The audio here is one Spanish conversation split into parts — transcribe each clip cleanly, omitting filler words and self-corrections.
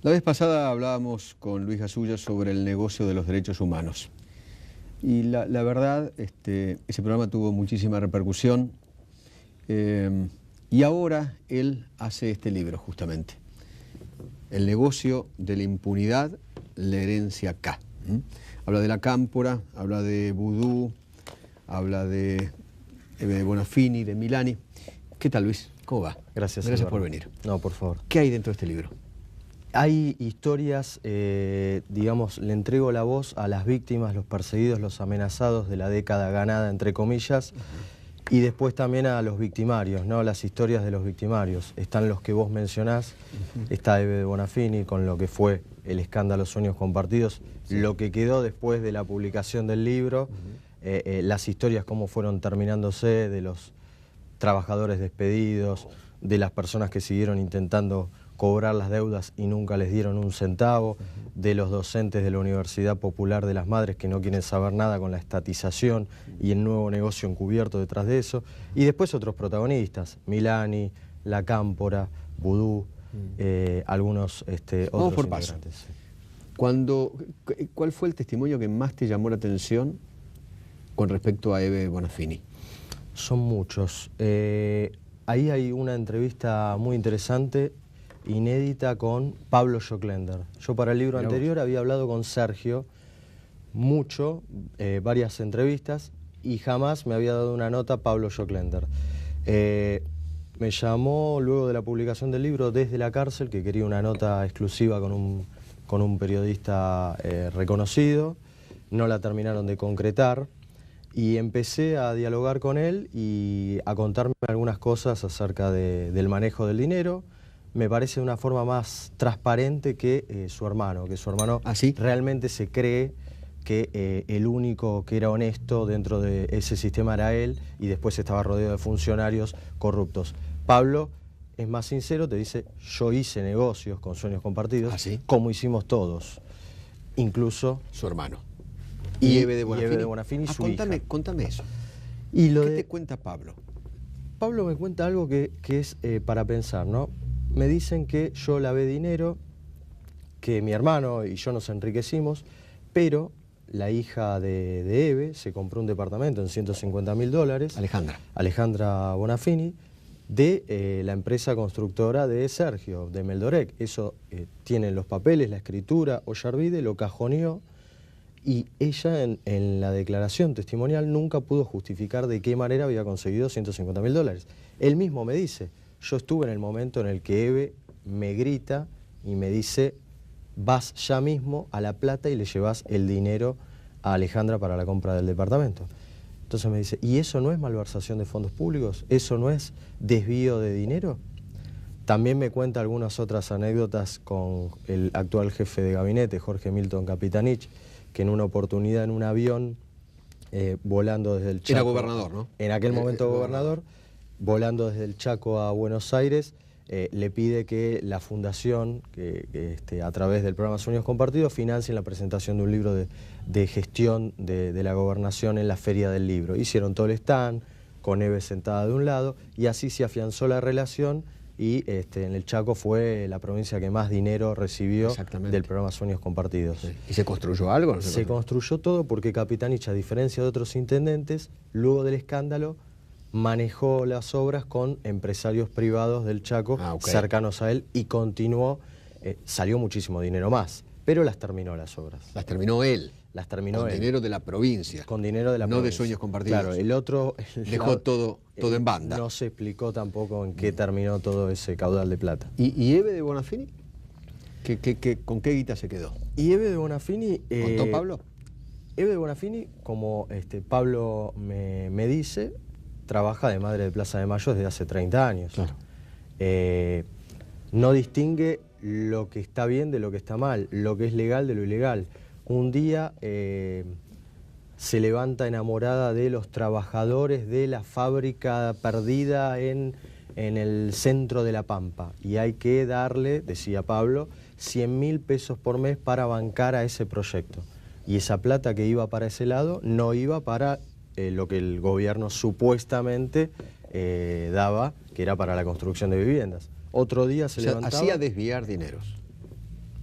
La vez pasada hablábamos con Luis Gasulla sobre el negocio de los derechos humanos. Y la verdad, ese programa tuvo muchísima repercusión. Y ahora él hace este libro, justamente. El negocio de la impunidad, la herencia K. Habla de la cámpora, habla de vudú, habla de Bonafini, de Milani. ¿Qué tal, Luis? ¿Cómo va? Gracias por venir. No, por favor. ¿Qué hay dentro de este libro? Hay historias, digamos, le entrego la voz a las víctimas, los perseguidos, los amenazados de la década ganada, entre comillas, y después también a los victimarios, ¿no? Las historias de los victimarios. Están los que vos mencionás, está Eve de Bonafini con lo que fue el escándalo Sueños Compartidos, lo que quedó después de la publicación del libro, las historias cómo fueron terminándose, de los trabajadores despedidos, de las personas que siguieron intentando cobrar las deudas y nunca les dieron un centavo, de los docentes de la Universidad Popular de las Madres que no quieren saber nada con la estatización y el nuevo negocio encubierto detrás de eso, y después otros protagonistas, Milani, La Cámpora, Vudú, algunos otros por paso. integrantes. ¿Cuál fue el testimonio que más te llamó la atención con respecto a Eve Bonafini? Son muchos. Ahí hay una entrevista muy interesante, inédita, con Pablo Joclender. Yo para el libro anterior había hablado con Sergio mucho, varias entrevistas, y jamás me había dado una nota Pablo Joclender. Me llamó luego de la publicación del libro desde la cárcel, que quería una nota exclusiva con un periodista reconocido. No la terminaron de concretar. Y empecé a dialogar con él y a contarme algunas cosas acerca del manejo del dinero. Me parece de una forma más transparente que su hermano, ¿Ah, sí? realmente se cree que el único que era honesto dentro de ese sistema era él, y después estaba rodeado de funcionarios corruptos. Pablo es más sincero, te dice: yo hice negocios con Sueños Compartidos, ¿Ah, sí? como hicimos todos, incluso Su hermano. Y Eve de Bonafini. Eve de Bonafini, su hija. Contame eso. Y ¿Qué te cuenta Pablo? Pablo me cuenta algo que es para pensar, ¿no? Me dicen que yo lavé dinero, que mi hermano y yo nos enriquecimos, pero la hija de Eve se compró un departamento en $150.000. Alejandra Bonafini, de la empresa constructora de Sergio, de Meldorec. Eso tienen los papeles, la escritura, Ollarvide lo cajoneó. Y ella en la declaración testimonial nunca pudo justificar de qué manera había conseguido $150.000. Él mismo me dice: yo estuve en el momento en el que Eve me grita y me dice: vas ya mismo a La Plata y le llevas el dinero a Alejandra para la compra del departamento. Entonces me dice: ¿y eso no es malversación de fondos públicos? ¿Eso no es desvío de dinero? También me cuenta algunas otras anécdotas con el actual jefe de gabinete, Jorge Milton Capitanich, que en una oportunidad en un avión, volando desde el Chaco... Era gobernador, ¿no? En aquel momento gobernador, volando desde el Chaco a Buenos Aires, le pide que la fundación, a través del programa Sueños Compartidos, financien la presentación de un libro de gestión de la gobernación en la Feria del Libro. Hicieron todo el stand, con Eve sentada de un lado, y así se afianzó la relación. Y en el Chaco fue la provincia que más dinero recibió del programa Sueños Compartidos. Sí. ¿Y se construyó algo? Se construyó todo porque Capitanich, a diferencia de otros intendentes, luego del escándalo, manejó las obras con empresarios privados del Chaco cercanos a él, y continuó, salió muchísimo dinero más, pero las terminó las obras. Las terminó él. Las terminó con él. Dinero de la provincia. Con dinero de la provincia. No de Sueños Compartidos. Claro, el otro... Dejó todo en banda. No se explicó tampoco en qué terminó todo ese caudal de plata. ¿Y Eve de Bonafini? ¿Con qué guita se quedó? Y Eve de Bonafini... ¿Contó Pablo? Eve de Bonafini, como Pablo me dice, trabaja de madre de Plaza de Mayo desde hace 30 años. Claro. No distingue lo que está bien de lo que está mal, lo que es legal de lo ilegal. Un día se levanta enamorada de los trabajadores de la fábrica perdida en el centro de La Pampa, y hay que darle, decía Pablo, 100.000 pesos por mes para bancar a ese proyecto. Y esa plata que iba para ese lado no iba para lo que el gobierno supuestamente daba, que era para la construcción de viviendas. Otro día se levantaba... Hacía desviar dineros.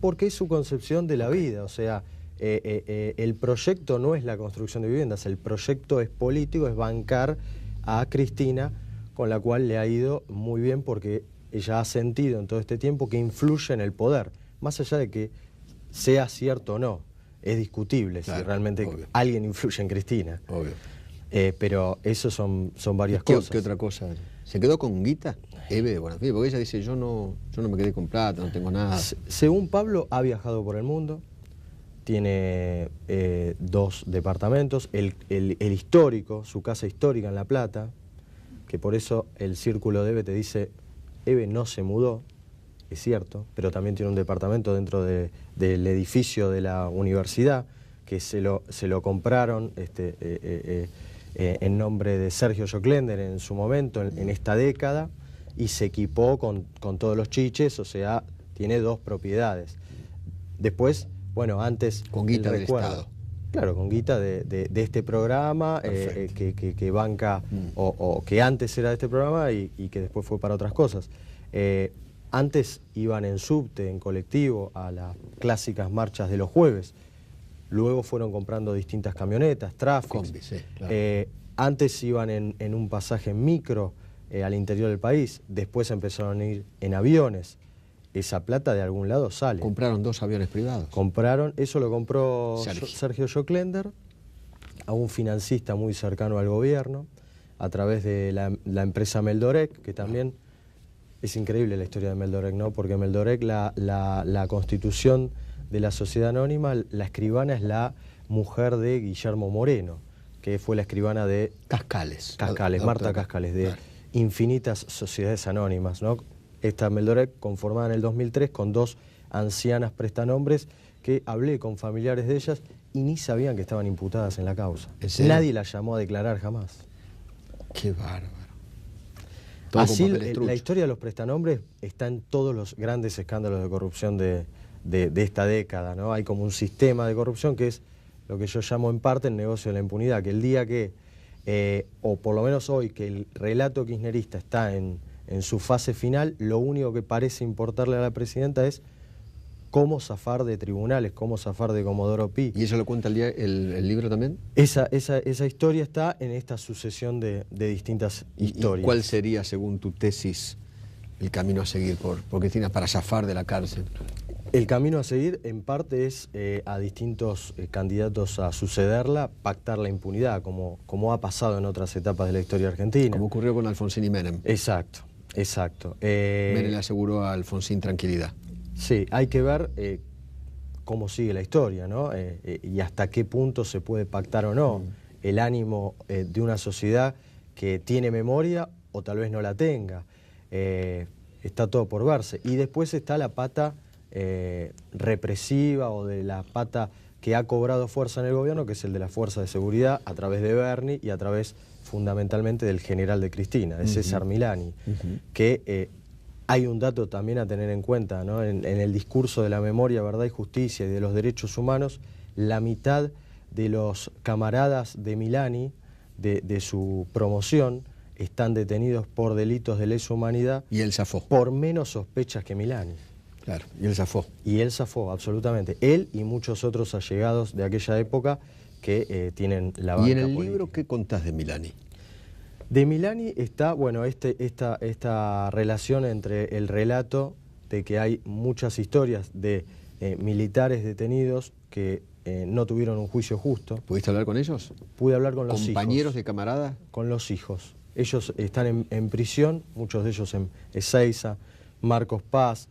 Porque es su concepción de la vida, o sea, el proyecto no es la construcción de viviendas, el proyecto es político, es bancar a Cristina, con la cual le ha ido muy bien porque ella ha sentido en todo este tiempo que influye en el poder, más allá de que sea cierto o no, es discutible si realmente alguien influye en Cristina. Obvio. Pero eso son varias cosas. ¿Qué otra cosa? ¿Se quedó con guita? Eve de Bonafide, porque ella dice, yo no me quedé con plata, no tengo nada. Según Pablo, ha viajado por el mundo, tiene 2 departamentos, el histórico, su casa histórica en La Plata, que por eso el círculo de Eve te dice, Eve no se mudó, es cierto, pero también tiene un departamento dentro del edificio de la universidad, que se lo compraron en nombre de Sergio Joclender en su momento, en esta década, y se equipó con todos los chiches, o sea, tiene 2 propiedades. Después, bueno, antes... Con guita del Estado. Claro, con guita de este programa que banca, o que antes era de este programa y que después fue para otras cosas. Antes iban en subte, en colectivo, a las clásicas marchas de los jueves. Luego fueron comprando distintas camionetas, tráficos. Combis, sí, claro. Antes iban en un pasaje en micro al interior del país. Después empezaron a ir en aviones. Esa plata de algún lado sale. Compraron 2 aviones privados. Eso lo compró Sergio Joclender a un financista muy cercano al gobierno, a través de la empresa Meldorec, que también es increíble la historia de Meldorec, ¿no? Porque Meldorec, la constitución de la sociedad anónima, la escribana es la mujer de Guillermo Moreno, que fue la escribana de Cascales, Marta Cascales, de infinitas sociedades anónimas, ¿no? Esta Meldorec, conformada en el 2003 con 2 ancianas prestanombres, que hablé con familiares de ellas y ni sabían que estaban imputadas en la causa. Nadie las llamó a declarar jamás. Qué bárbaro. Así la historia de los prestanombres está en todos los grandes escándalos de corrupción de esta década, ¿no? Hay como un sistema de corrupción que es lo que yo llamo en parte el negocio de la impunidad, que el día que, o por lo menos hoy, que el relato kirchnerista está en su fase final, lo único que parece importarle a la presidenta es cómo zafar de tribunales, cómo zafar de Comodoro Pi. ¿Y eso lo cuenta el libro también? Esa historia está en esta sucesión de distintas historias. ¿Y cuál sería, según tu tesis, el camino a seguir por Cristina para zafar de la cárcel? El camino a seguir, en parte, es a distintos candidatos a sucederla, pactar la impunidad, como ha pasado en otras etapas de la historia argentina. Como ocurrió con Alfonsín y Menem. Exacto. Menem le aseguró a Alfonsín tranquilidad. Sí, hay que ver cómo sigue la historia, ¿no? Y hasta qué punto se puede pactar o no el ánimo de una sociedad que tiene memoria o tal vez no la tenga. Está todo por verse. Y después está la pata represiva o de la pata que ha cobrado fuerza en el gobierno, que es el de la fuerza de seguridad, a través de Berni y a través fundamentalmente del general de Cristina, de César Milani, que hay un dato también a tener en cuenta, ¿no? En el discurso de la memoria, verdad y justicia y de los derechos humanos, la mitad de los camaradas de Milani, de su promoción, están detenidos por delitos de lesa humanidad. Y él zafó. Por menos sospechas que Milani. Claro, y él zafó. Y él zafó, absolutamente. Él y muchos otros allegados de aquella época que tienen la banca política. ¿Y en el política. libro qué contás de Milani? De Milani está, bueno, esta relación entre el relato de que hay muchas historias de militares detenidos que no tuvieron un juicio justo. ¿Pudiste hablar con ellos? Pude hablar con los hijos. ¿Compañeros de camaradas? Con los hijos. Ellos están en prisión, muchos de ellos en Ezeiza, Marcos Paz,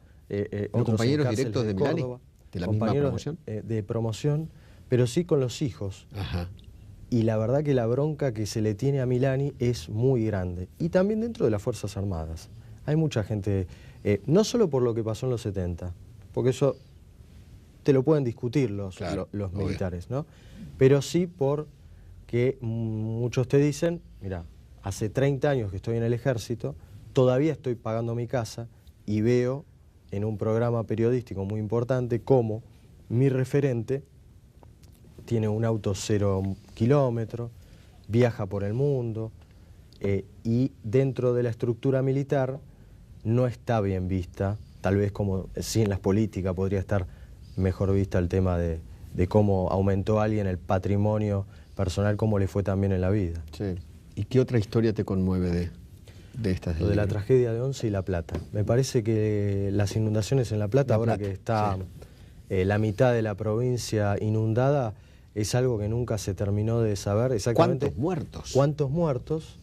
otros compañeros en directos de Milani, Córdoba, de la misma promoción. De promoción, pero sí con los hijos. Ajá. Y la verdad que la bronca que se le tiene a Milani es muy grande. Y también dentro de las Fuerzas Armadas. Hay mucha gente, no solo por lo que pasó en los 70, porque eso te lo pueden discutir los militares, ¿no? Pero sí porque muchos te dicen, mira, hace 30 años que estoy en el ejército, todavía estoy pagando mi casa y veo en un programa periodístico muy importante cómo mi referente tiene un auto 0 kilómetros, viaja por el mundo y dentro de la estructura militar no está bien vista, tal vez como sí en las políticas podría estar mejor vista el tema de cómo aumentó alguien el patrimonio personal, cómo le fue también en la vida. Sí. ¿Y qué otra historia te conmueve de estas? Lo de la tragedia de Once y La Plata. Me parece que las inundaciones en La Plata, ahora que está la mitad de la provincia inundada, es algo que nunca se terminó de saber exactamente. ¿Cuántos muertos? ¿Cuántos muertos?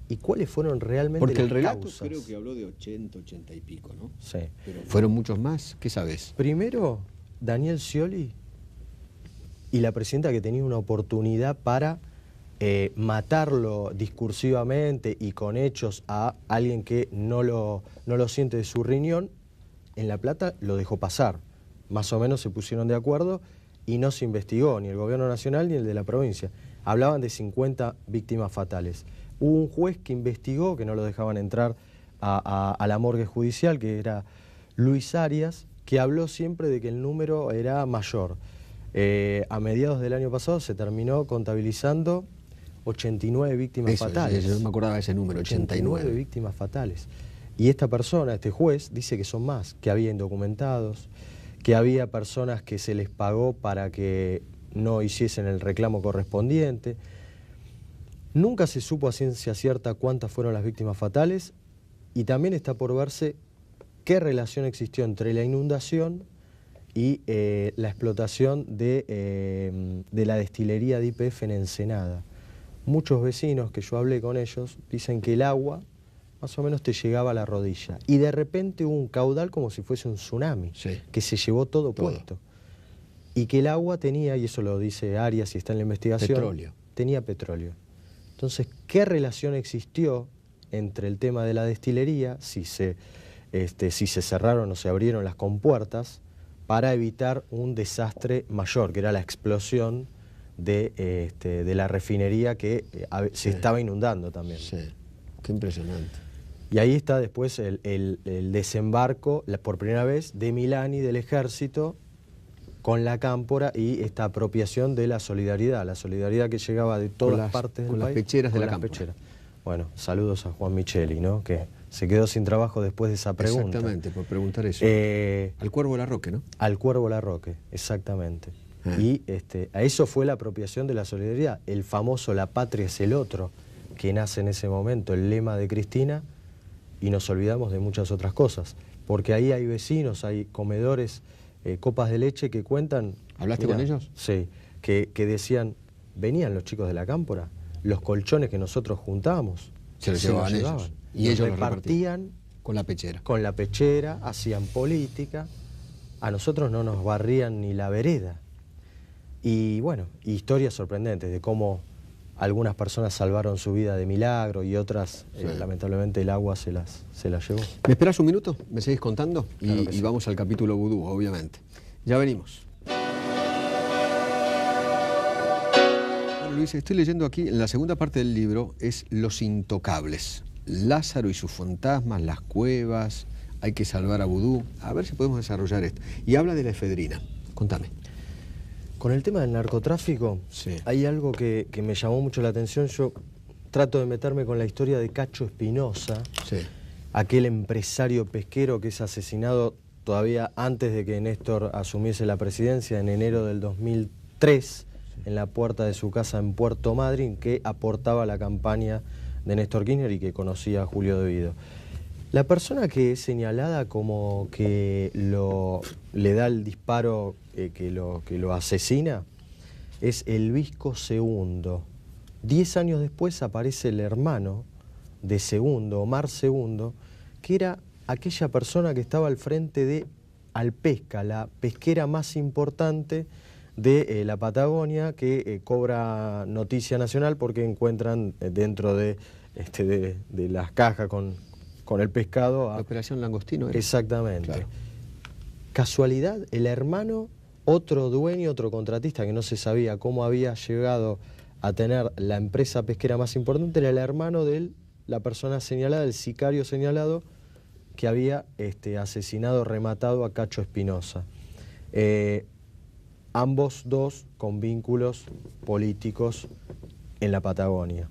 ¿Y cuáles fueron realmente Porque las el relato causas? creo que habló de 80, 80 y pico, ¿no? Sí. Pero ¿fueron muchos más? ¿Qué sabes? Primero, Daniel Scioli y la presidenta, que tenía una oportunidad para matarlo discursivamente y con hechos a alguien que no lo siente de su riñón, en La Plata lo dejó pasar. Más o menos se pusieron de acuerdo y no se investigó ni el gobierno nacional ni el de la provincia. Hablaban de 50 víctimas fatales. Hubo un juez que investigó, que no lo dejaban entrar a la morgue judicial, que era Luis Arias, que habló siempre de que el número era mayor. A mediados del año pasado se terminó contabilizando 89 víctimas fatales. Yo no me acordaba de ese número, 89 víctimas fatales. Y esta persona, este juez, dice que son más, que había indocumentados, que había personas que se les pagó para que no hiciesen el reclamo correspondiente. Nunca se supo a ciencia cierta cuántas fueron las víctimas fatales y también está por verse qué relación existió entre la inundación y la explotación de la destilería de YPF en Ensenada. Muchos vecinos que yo hablé con ellos dicen que el agua más o menos te llegaba a la rodilla y de repente hubo un caudal como si fuese un tsunami, que se llevó todo puesto. Y que el agua tenía, y eso lo dice Arias y está en la investigación, tenía petróleo. Entonces, ¿qué relación existió entre el tema de la destilería, si se cerraron o se abrieron las compuertas, para evitar un desastre mayor, que era la explosión de la refinería que se estaba inundando también? Sí, qué impresionante. Y ahí está después el desembarco, por primera vez, de Milani, del ejército, con la cámpora y esta apropiación de la solidaridad que llegaba de todas partes del país. Con las pecheras de la cámpora. Bueno, saludos a Juan Micheli, ¿no? Que se quedó sin trabajo después de esa pregunta. Exactamente, por preguntar eso. Al Cuervo Larroque, ¿no? Al Cuervo Larroque, exactamente. Y a eso fue la apropiación de la solidaridad. El famoso "La patria es el otro", que nace en ese momento, el lema de Cristina, y nos olvidamos de muchas otras cosas. Porque ahí hay vecinos, hay comedores, copas de leche que cuentan... ¿Hablaste con ellos? Sí, que decían, venían los chicos de la cámpora, los colchones que nosotros juntábamos, se los llevaban ellos. Y ellos los repartían con la pechera. Con la pechera, hacían política, a nosotros no nos barrían ni la vereda. Y bueno, historias sorprendentes de cómo algunas personas salvaron su vida de milagro y otras, lamentablemente, el agua se las llevó. ¿Me esperas un minuto? ¿Me seguís contando? Claro y vamos al capítulo vudú, obviamente. Ya venimos. Bueno, Luis, estoy leyendo aquí, en la segunda parte del libro, es Los Intocables. Lázaro y sus fantasmas, las cuevas, hay que salvar a vudú. A ver si podemos desarrollar esto. Y habla de la efedrina. Contame. Con el tema del narcotráfico, hay algo que me llamó mucho la atención. Yo trato de meterme con la historia de Cacho Espinosa, aquel empresario pesquero que es asesinado todavía antes de que Néstor asumiese la presidencia, en enero del 2003, en la puerta de su casa en Puerto Madryn, que aportaba a la campaña de Néstor Kirchner y que conocía a Julio De Vido. La persona que es señalada como que le da el disparo que lo asesina es el Visco Segundo. 10 años después aparece el hermano de Segundo, Omar Segundo, que era aquella persona que estaba al frente de Alpesca, la pesquera más importante de la Patagonia, que cobra noticia nacional porque encuentran dentro de las cajas con el pescado... La Operación Langostino era. Exactamente. Claro. Casualidad, el hermano, otro dueño, otro contratista que no se sabía cómo había llegado a tener la empresa pesquera más importante, era el hermano de la persona señalada, el sicario señalado, que había asesinado, rematado a Cacho Espinosa. Ambos dos con vínculos políticos en la Patagonia.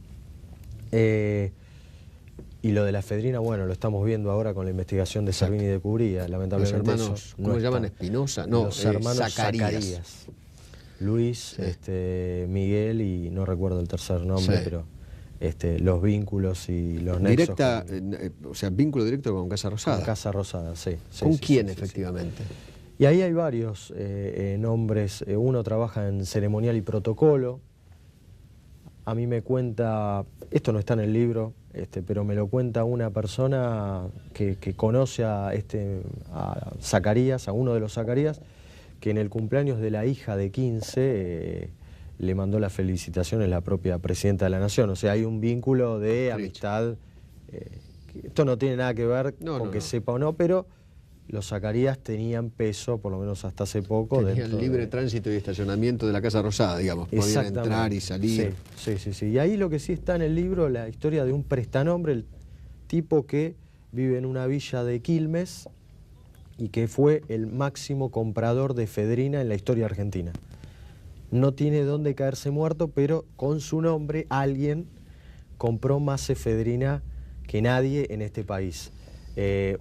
Y lo de la efedrina, bueno, lo estamos viendo ahora con la investigación de Servini y de Cubría. Lamentablemente los hermanos, ¿cómo se llaman? Espinosa, no, los hermanos Zacarías. Luis, Miguel y no recuerdo el tercer nombre, pero los vínculos y los nexos. O sea, vínculo directo con Casa Rosada. Con Casa Rosada, sí. ¿Con quién, efectivamente? Y ahí hay varios nombres. Uno trabaja en ceremonial y protocolo. A mí me cuenta, esto no está en el libro, pero me lo cuenta una persona que conoce a Zacarías, a uno de los Zacarías, que en el cumpleaños de la hija de 15 le mandó las felicitaciones la propia presidenta de la Nación. O sea, hay un vínculo de amistad. Esto no tiene nada que ver con que sepa o no, pero los Zacarías tenían peso, por lo menos hasta hace poco. Tenían libre tránsito y estacionamiento de la Casa Rosada, digamos. Podían entrar y salir. Sí. Y ahí lo que sí está en el libro, la historia de un prestanombre, el tipo que vive en una villa de Quilmes y que fue el máximo comprador de efedrina en la historia argentina. No tiene dónde caerse muerto, pero con su nombre alguien compró más efedrina que nadie en este país.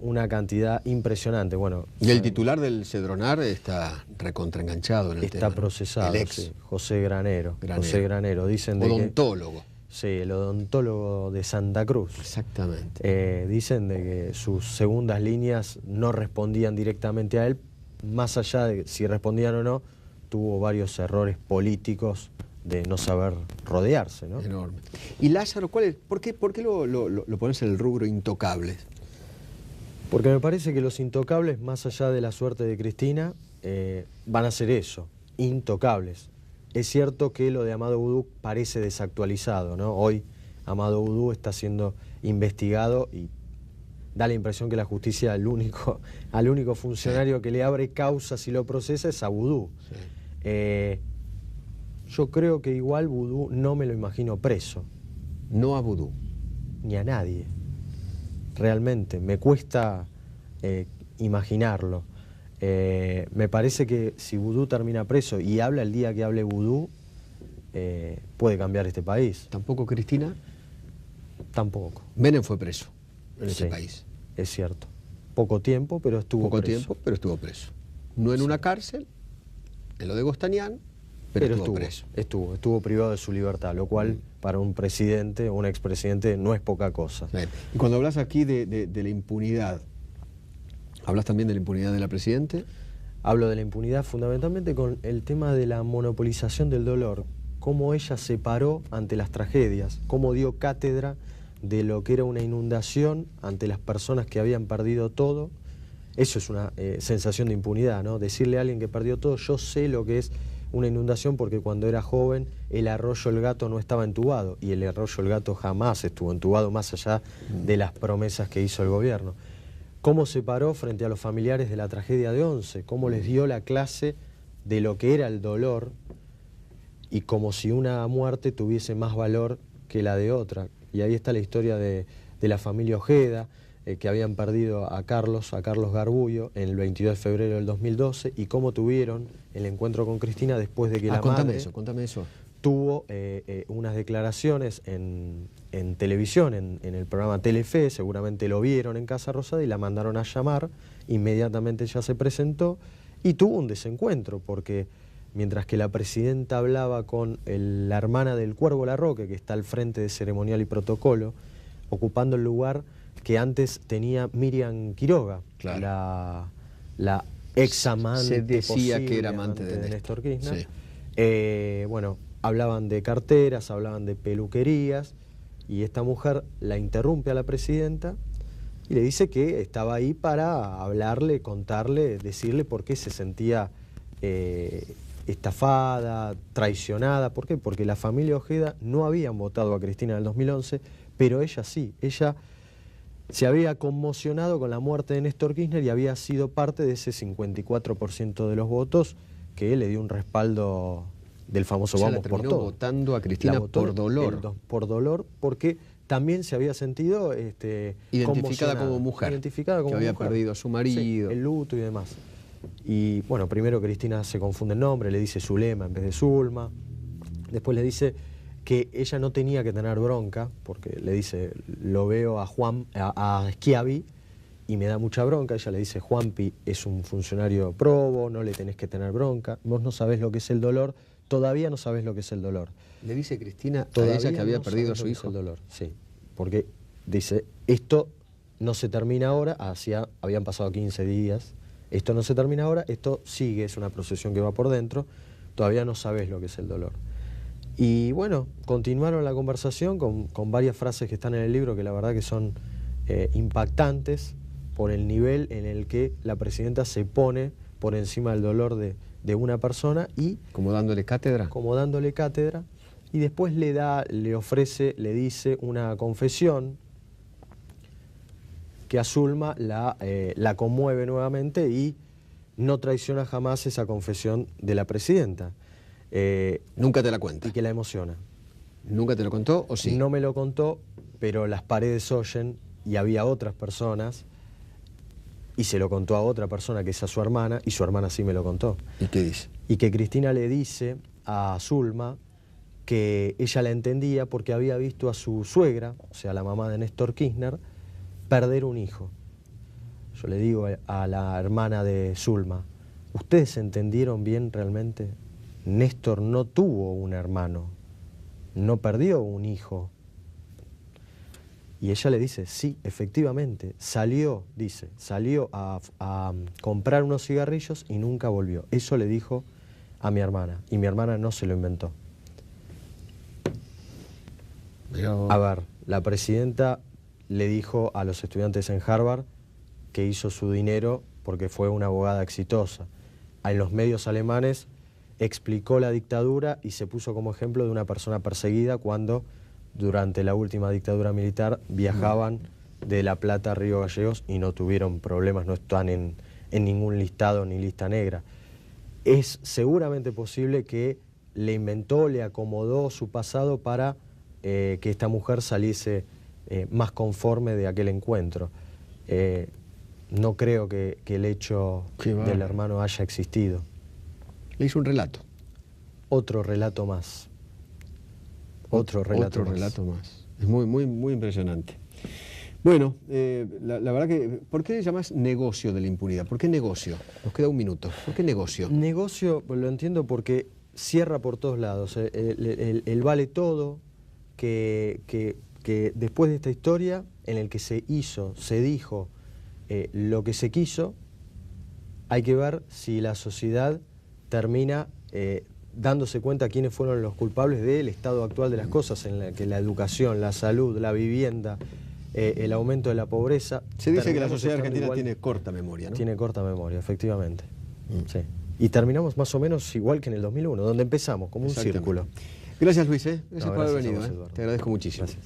Una cantidad impresionante. Bueno, y el titular del Cedronar está recontraenganchado en el tema. Está procesado, el ex. José Granero. José Granero, dicen de odontólogo. Sí, el odontólogo de Santa Cruz. Exactamente. Dicen de que sus segundas líneas no respondían directamente a él, más allá de si respondían o no, tuvo varios errores políticos de no saber rodearse, ¿no? Enorme. Y Lázaro, ¿por qué lo pones en el rubro intocables? Porque me parece que los intocables, más allá de la suerte de Cristina, van a ser eso, intocables. Es cierto que lo de Amado Boudou parece desactualizado, ¿no? Hoy Amado Boudou está siendo investigado y da la impresión que la justicia al único funcionario que le abre causas y lo procesa es a Boudou. Yo creo que igual Boudou no me lo imagino preso. No a Boudou. Ni a nadie. Realmente, me cuesta imaginarlo. Me parece que si Boudou termina preso y habla el día que hable Boudou, puede cambiar este país. ¿Tampoco Cristina? Tampoco. Menem fue preso en este país. Es cierto. Poco tiempo, pero estuvo preso. No en una cárcel, en lo de Gostanián, pero estuvo preso. Estuvo privado de su libertad, lo cual para un presidente o un expresidente no es poca cosa. Bien. Y cuando hablas aquí de la impunidad, ¿hablas también de la impunidad de la Presidente? Hablo de la impunidad fundamentalmente con el tema de la monopolización del dolor, cómo ella se paró ante las tragedias, cómo dio cátedra de lo que era una inundación ante las personas que habían perdido todo. Eso es una sensación de impunidad, ¿no? Decirle a alguien que perdió todo, yo sé lo que es una inundación porque cuando era joven el arroyo El Gato no estaba entubado y el arroyo El Gato jamás estuvo entubado más allá de las promesas que hizo el gobierno. Cómo se paró frente a los familiares de la tragedia de Once, cómo les dio la clase de lo que era el dolor y como si una muerte tuviese más valor que la de otra. Y ahí está la historia de la familia Ojeda, que habían perdido a Carlos Garbullo en el 22 de febrero del 2012 y cómo tuvieron el encuentro con Cristina después de que la madre tuvo unas declaraciones en televisión, en el programa Telefe, seguramente lo vieron en Casa Rosada y la mandaron a llamar, inmediatamente ella se presentó y tuvo un desencuentro porque mientras que la presidenta hablaba con la hermana del Cuervo Larroque, que está al frente de ceremonial y protocolo, ocupando el lugar que antes tenía Miriam Quiroga, la ex amante. Se decía que era amante de Néstor Kirchner. Sí. Bueno, hablaban de carteras, hablaban de peluquerías, y esta mujer la interrumpe a la presidenta y le dice que estaba ahí para hablarle, contarle, decirle por qué se sentía estafada, traicionada. ¿Por qué? Porque la familia Ojeda no habían votado a Cristina en el 2011, pero ella sí. Ella se había conmocionado con la muerte de Néstor Kirchner y había sido parte de ese 54% de los votos que le dio un respaldo del famoso vamos por todo. Votando a Cristina por dolor. Por dolor, porque también se había sentido identificada como mujer, que había perdido a su marido. Sí, el luto y demás. Y bueno, primero Cristina se confunde el nombre, le dice Zulema en vez de Zulma. Después le dice que ella no tenía que tener bronca, porque le dice, lo veo a Schiavi y me da mucha bronca. Ella le dice, Juanpi es un funcionario probo, no le tenés que tener bronca, vos no sabés lo que es el dolor, todavía no sabés lo que es el dolor. ¿Le dice Cristina Todavía a ella que había no perdido a sabés su lo que es hijo? el dolor, sí, porque dice, esto no se termina ahora, habían pasado 15 días, esto no se termina ahora, esto sigue, es una procesión que va por dentro, todavía no sabés lo que es el dolor. Y bueno, continuaron la conversación con varias frases que están en el libro que la verdad que son impactantes por el nivel en el que la presidenta se pone por encima del dolor de una persona y... ¿Como dándole cátedra? Como dándole cátedra, y después le ofrece, le dice una confesión que a Zulma la conmueve nuevamente y no traiciona jamás esa confesión de la presidenta. Nunca te la cuenta. Y que la emociona. ¿Nunca te lo contó o sí? No me lo contó, pero las paredes oyen y había otras personas y se lo contó a otra persona que es a su hermana y su hermana sí me lo contó. ¿Y qué dice? Y que Cristina le dice a Zulma que ella la entendía porque había visto a su suegra, o sea, la mamá de Néstor Kirchner, perder un hijo. Yo le digo a la hermana de Zulma, ¿ustedes entendieron bien realmente? Néstor no tuvo un hermano, no perdió un hijo. Y ella le dice, sí, efectivamente, salió a comprar unos cigarrillos y nunca volvió. Eso le dijo a mi hermana, y mi hermana no se lo inventó. A ver, la presidenta le dijo a los estudiantes en Harvard que hizo su dinero porque fue una abogada exitosa. En los medios alemanes explicó la dictadura y se puso como ejemplo de una persona perseguida cuando durante la última dictadura militar viajaban de La Plata a Río Gallegos y no tuvieron problemas, no están en ningún listado ni lista negra. Es seguramente posible que le inventó, le acomodó su pasado para que esta mujer saliese más conforme de aquel encuentro. No creo que el hecho del hermano haya existido. Le hizo un relato. Otro relato más. Otro relato más. Es muy, muy, muy impresionante. Bueno, la verdad que, ¿por qué le llamas negocio de la impunidad? ¿Por qué negocio? Nos queda un minuto. ¿Por qué negocio? Negocio, pues lo entiendo porque cierra por todos lados. El vale todo, que después de esta historia, en el que se dijo lo que se quiso, hay que ver si la sociedad termina dándose cuenta quiénes fueron los culpables del estado actual de las cosas, en la que la educación, la salud, la vivienda, el aumento de la pobreza... Se dice que la sociedad argentina tiene corta memoria, ¿no? Tiene corta memoria, efectivamente. Sí. Y terminamos más o menos igual que en el 2001, donde empezamos, como un círculo. Gracias, Luis. Gracias por haber gracias venido. a vos, Te agradezco muchísimo. Gracias.